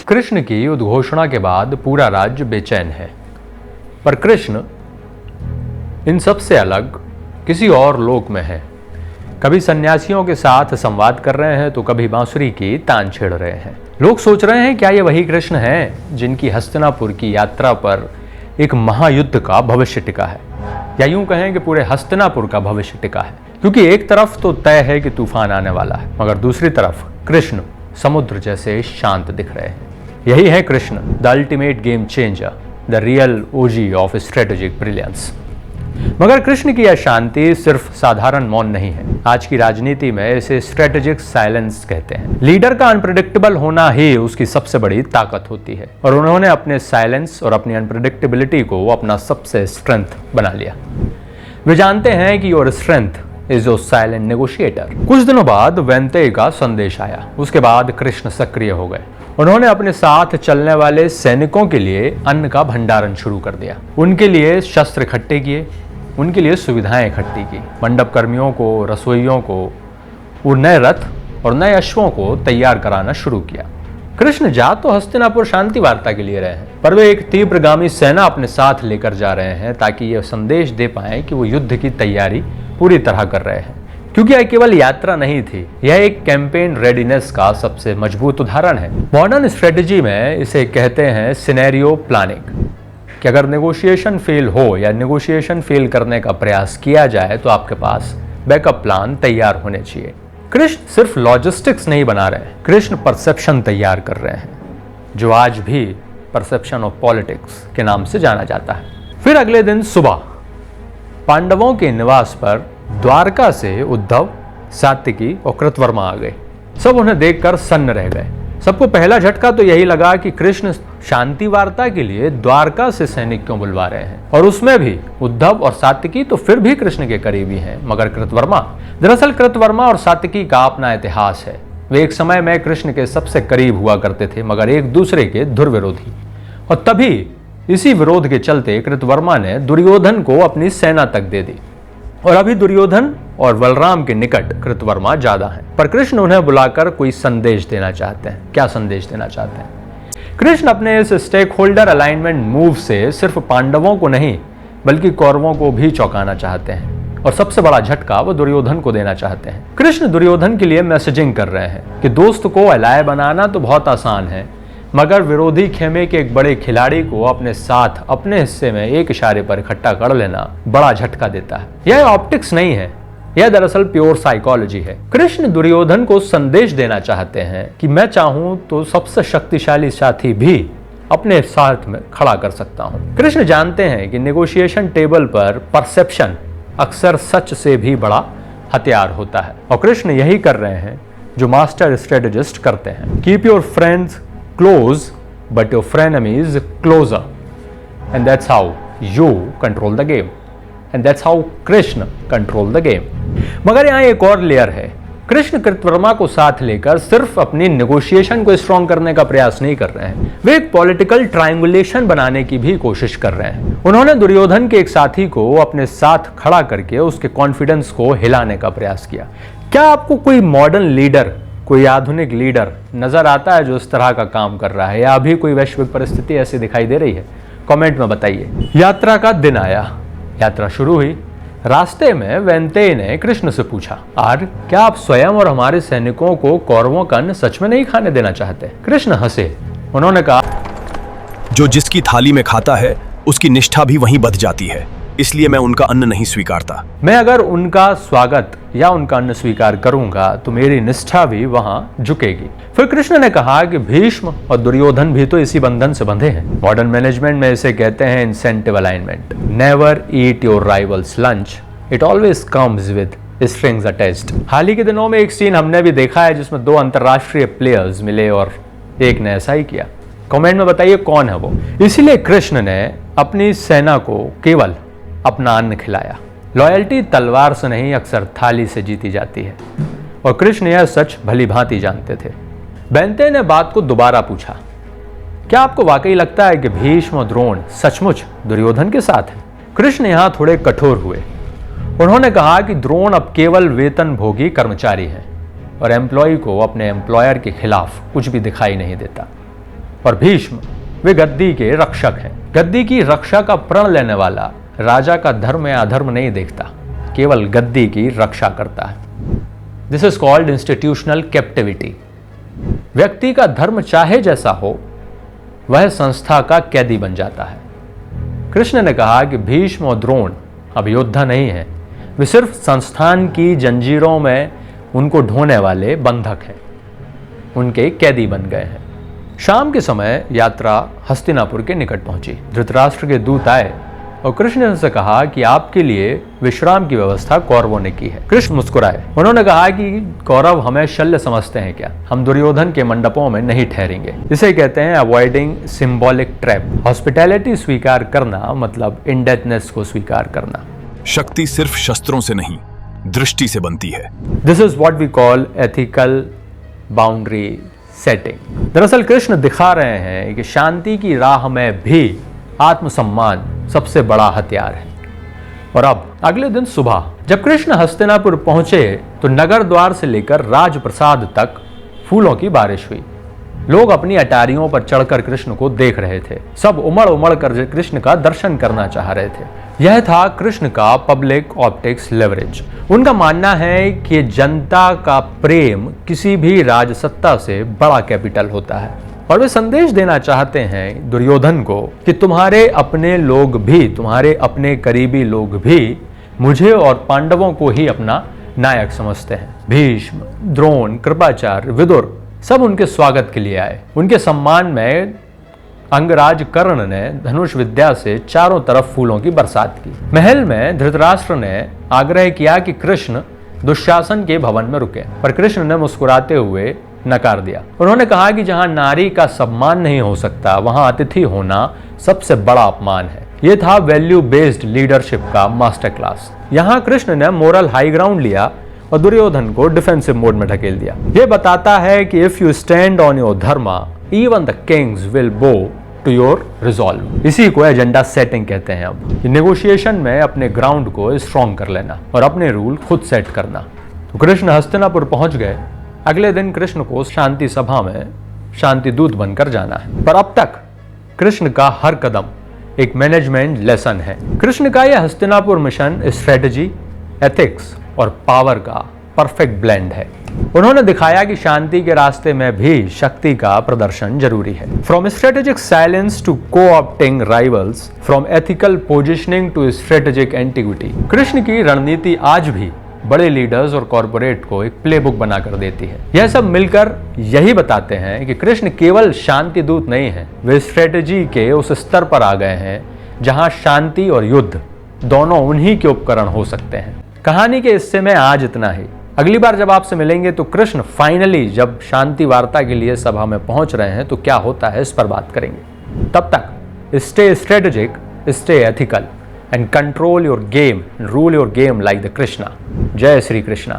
कृष्ण की उद्घोषणा के बाद पूरा राज्य बेचैन है, पर कृष्ण इन सब से अलग किसी और लोक में है। कभी सन्यासियों के साथ संवाद कर रहे हैं तो कभी बांसुरी की तान छेड़ रहे हैं। लोग सोच रहे हैं क्या ये वही कृष्ण हैं जिनकी हस्तिनापुर की यात्रा पर एक महायुद्ध का भविष्य टिका है, या यूं कहें कि पूरे हस्तिनापुर का भविष्य टिका है। क्योंकि एक तरफ तो तय है कि तूफान आने वाला है, मगर दूसरी तरफ कृष्ण समुद्र जैसे शांत दिख रहे हैं। यही है Krishna, the ultimate game changer, the real OG of strategic brilliance. मगर कृष्ण की यह शांति सिर्फ साधारण मौन नहीं है। आज की राजनीति में इसे स्ट्रेटेजिक साइलेंस कहते हैं। लीडर का अनप्रेडिक्टेबल होना ही उसकी सबसे बड़ी ताकत होती है, और उन्होंने अपने साइलेंस और अपनी अनप्रेडिक्टेबिलिटी को अपना सबसे स्ट्रेंथ बना लिया। वे जानते हैं कि your strength is your silent negotiator. कुछ दिनों बाद वेंतेय का संदेश आया। उसके बाद कृष्ण सक्रिय हो गए। उन्होंने अपने साथ चलने वाले सैनिकों के लिए अन्न का भंडारण शुरू कर दिया। उनके लिए शस्त्र इकट्ठे किए, उनके लिए सुविधाएं इकट्ठी की। मंडप कर्मियों को, रसोइयों को, वो नए रथ और नए अश्वों को तैयार कराना शुरू किया। कृष्ण जा तो हस्तिनापुर शांति वार्ता के लिए रहे हैं, पर वे एक तीव्रगामी सेना अपने साथ लेकर जा रहे हैं ताकि यह संदेश दे पाए कि वो युद्ध की तैयारी पूरी तरह कर रहे हैं। क्योंकि यह केवल यात्रा नहीं थी, यह एक कैंपेन रेडीनेस का सबसे मजबूत उदाहरण है। मॉडर्न स्ट्रेटेजी में इसे कहते हैं सिनेरियो प्लानिंग, कि अगर नेगोशिएशन फेल हो या नेगोशिएशन फेल करने का प्रयास किया जाए तो आपके पास बैकअप प्लान तैयार होने चाहिए। कृष्ण सिर्फ लॉजिस्टिक्स नहीं बना रहे हैं, कृष्ण परसेप्शन तैयार कर रहे हैं, जो आज भी परसेप्शन ऑफ पॉलिटिक्स के नाम से जाना जाता है। फिर अगले दिन सुबह पांडवों के निवास पर द्वारका से उद्धव, सात्विकी और कृतवर्मा आ गए। सब उन्हें देखकर सन्न रह गए। सबको पहला झटका तो यही लगा कि कृष्ण शांति वार्ता के लिए द्वारका से सैनिक क्यों बुलवा रहे हैं, और उसमें भी उद्धव और सात्विकी तो फिर भी कृष्ण के करीबी हैं, मगर कृतवर्मा। दरअसल कृतवर्मा और सात्विकी का अपना इतिहास है। वे एक समय में कृष्ण के सबसे करीब हुआ करते थे, मगर एक दूसरे के धुरविरोधी। और तभी इसी विरोध के चलते कृतवर्मा ने दुर्योधन को अपनी सेना तक दे दी, और अभी दुर्योधन और बलराम के निकट कृतवर्मा ज्यादा हैं। पर कृष्ण उन्हें बुलाकर कोई संदेश देना चाहते हैं। क्या संदेश देना चाहते हैं? कृष्ण अपने इस स्टेक होल्डर अलाइनमेंट मूव से सिर्फ पांडवों को नहीं बल्कि कौरवों को भी चौंकाना चाहते हैं, और सबसे बड़ा झटका वो दुर्योधन को देना चाहते हैं। कृष्ण दुर्योधन के लिए मैसेजिंग कर रहे हैं कि दोस्त को अलाय बनाना तो बहुत आसान है, मगर विरोधी खेमे के एक बड़े खिलाड़ी को अपने साथ अपने हिस्से में एक इशारे पर इकट्ठा कर लेना बड़ा झटका देता है। यह ऑप्टिक्स नहीं है, यह दरअसल प्योर साइकोलॉजी है। कृष्ण दुर्योधन को संदेश देना चाहते हैं कि मैं चाहूं तो सबसे शक्तिशाली साथी भी अपने साथ में खड़ा कर सकता हूं। कृष्ण जानते हैं कि नेगोशिएशन टेबल पर परसेप्शन अक्सर सच से भी बड़ा हथियार होता है, और कृष्ण यही कर रहे हैं जो मास्टर स्ट्रेटेजिस्ट करते हैं। Keep your friends close but your frenemies closer, and that's how you control the game, and that's how Krishna control the game। मगर यहाँ एक और लेयर है। कृष्ण कृतवर्मा को साथ लेकर सिर्फ अपनी नेगोशिएशन को स्ट्रॉन्ग करने का प्रयास नहीं कर रहे हैं, वे एक पॉलिटिकल ट्रायंगुलेशन बनाने की भी कोशिश कर रहे हैं। उन्होंने दुर्योधन के एक साथी को अपने साथ खड़ा करके उसके कॉन्फिडेंस को हिलाने का प्रयास किया। क्या आपको कोई मॉडर्न लीडर, कोई आधुनिक लीडर नजर आता है जो इस तरह का काम कर रहा है, या अभी कोई वैश्विक परिस्थिति ऐसी दिखाई दे रही है? कमेंट में बताइए। यात्रा का दिन आया, यात्रा शुरू हुई। रास्ते में वेंतेय ने कृष्ण से पूछा, आर्य, क्या आप स्वयं और हमारे सैनिकों को कौरवों का अन्न सच में नहीं खाने देना चाहते? कृष्ण हंसे। उन्होंने कहा, जो जिसकी थाली में खाता है उसकी निष्ठा भी वहीं बध जाती है, इसलिए मैं उनका अन्न नहीं स्वीकारता। मैं अगर उनका स्वागत या उनका अन्न स्वीकार करूंगा तो मेरी निष्ठा भी वहां झुकेगी। फिर कृष्ण ने कहा कि भीष्म और दुर्योधन भी तो इसी बंधन से बंधे हैं। मॉडर्न मैनेजमेंट में इसे कहते हैं incentive alignment. Never eat your rivals lunch, it always comes with strings attached. हाल ही के दिनों में एक सीन हमने भी देखा है जिसमें दो अंतरराष्ट्रीय प्लेयर्स मिले और एक ने ऐसा ही किया। कमेंट में बताइए कौन है वो। इसीलिए कृष्ण ने अपनी सेना को केवल अपना अन्न खिलाया। लॉयल्टी तलवार से नहीं, अक्सर थाली से जीती जाती है, और कृष्ण यह सच भली भांति जानते थे। वेंतेय ने बात को दोबारा पूछा, क्या आपको वाकई लगता है कि भीष्म और द्रोण सचमुच दुर्योधन के साथ हैं? कृष्ण यहां थोड़े कठोर हुए। उन्होंने कहा कि द्रोण अब केवल वेतन भोगी कर्मचारी हैं, और एम्प्लॉय को अपने एम्प्लॉयर के खिलाफ कुछ भी दिखाई नहीं देता। और भीष्म वे गद्दी के रक्षक हैं। गद्दी की रक्षा का प्रण लेने वाला राजा का धर्म या अधर्म नहीं देखता, केवल गद्दी की रक्षा करता है। This is called institutional captivity. व्यक्ति का धर्म चाहे जैसा हो, वह संस्था का कैदी बन जाता है। कृष्ण ने कहा कि भीष्म और द्रोण अब योद्धा नहीं है, वे सिर्फ संस्थान की जंजीरों में उनको ढोने वाले बंधक हैं, उनके कैदी बन गए हैं। शाम के समय यात्रा हस्तिनापुर के निकट पहुंची। धृतराष्ट्र के दूत आए और कृष्ण ने उनसे कहा कि आपके लिए विश्राम की व्यवस्था कौरवों ने की है। कृष्ण मुस्कुराए। उन्होंने कहा कि कौरव हमें शल्य समझते हैं क्या? हम दुर्योधन के मंडपों में नहीं ठहरेंगे। इसे कहते हैं अवॉइडिंग सिंबॉलिक ट्रैप। हॉस्पिटैलिटी स्वीकार करना मतलब इनडेथनेस को स्वीकार करना। शक्ति सिर्फ शस्त्रों से नहीं, दृष्टि से बनती है। This is what we call ethical boundary setting. दरअसल कृष्ण दिखा रहे हैं कि शांति की राह में भी आत्मसम्मान सबसे बड़ा हथियार है। और अब अगले दिन सुबह जब कृष्ण हस्तिनापुर पहुंचे तो नगर द्वार से लेकर राजप्रसाद तक फूलों की बारिश हुई। लोग अपनी अटारियों पर चढ़कर कृष्ण को देख रहे थे। सब उमड़ उमड़ कर कृष्ण का दर्शन करना चाह रहे थे। यह था कृष्ण का पब्लिक ऑप्टिक्स लेवरेज। उनका मानना है कि जनता का प्रेम किसी भी राजसत्ता से बड़ा कैपिटल होता है, और वे संदेश देना चाहते हैं दुर्योधन को कि तुम्हारे अपने लोग भी, तुम्हारे अपने करीबी लोग भी मुझे और पांडवों को ही अपना नायक समझते हैं। भीष्म, द्रोण, कृपाचार्य, विदुर सब उनके स्वागत के लिए आए। उनके सम्मान में अंगराज कर्ण ने धनुष विद्या से चारों तरफ फूलों की बरसात की। महल में धृतराष्ट्र ने आग्रह किया कि कृष्ण दुशासन के भवन में रुके, पर कृष्ण ने मुस्कुराते हुए नकार दिया। उन्होंने कहा कि जहां नारी का सम्मान नहीं हो सकता, वहां अतिथि होना सबसे बड़ा अपमान है। यह था वैल्यू बेस्ड लीडरशिप का मास्टर क्लास। यहां कृष्ण ने मोरल हाई ग्राउंड लिया और दुर्योधन को डिफेंसिव मोड में ढकेल दिया। यह बताता है कि if you stand on your Dharma, even the Kings will बो टू योर रिजॉल्व। इसी को एजेंडा सेटिंग कहते हैं। अब नेगोशिएशन में अपने ग्राउंड को स्ट्रॉन्ग कर लेना और अपने रूल खुद सेट करना। तो कृष्ण हस्तिनापुर पहुंच गए। अगले दिन कृष्ण को शांति सभा में शांति दूत बनकर जाना है, पर अब तक कृष्ण का हर कदम एक मैनेजमेंट लेसन है। कृष्ण का यह हस्तिनापुर मिशन स्ट्रेटजी, एथिक्स और पावर का परफेक्ट ब्लेंड है। उन्होंने दिखाया कि शांति के रास्ते में भी शक्ति का प्रदर्शन जरूरी है। From strategic silence to co-opting rivals, from ethical positioning to strategic ambiguity. Krishna की रणनीति आज भी बड़े लीडर्स और कॉरपोरेट को एक प्लेबुक बनाकर देती है। यह सब मिलकर यही बताते हैं कि कृष्ण केवल शांति दूत नहीं है, वे स्ट्रेटेजी के उस स्तर पर आ गए हैं जहां शांति और युद्ध दोनों उन्हीं के उपकरण हो सकते हैं। कहानी के हिस्से में आज इतना ही। अगली बार जब आपसे मिलेंगे तो कृष्ण फाइनली जब शांति वार्ता के लिए सभा में पहुंच रहे हैं तो क्या होता है इस पर बात करेंगे। तब तक stay strategic, stay ethical and control your game and rule your game like the Krishna. Jai Shri Krishna.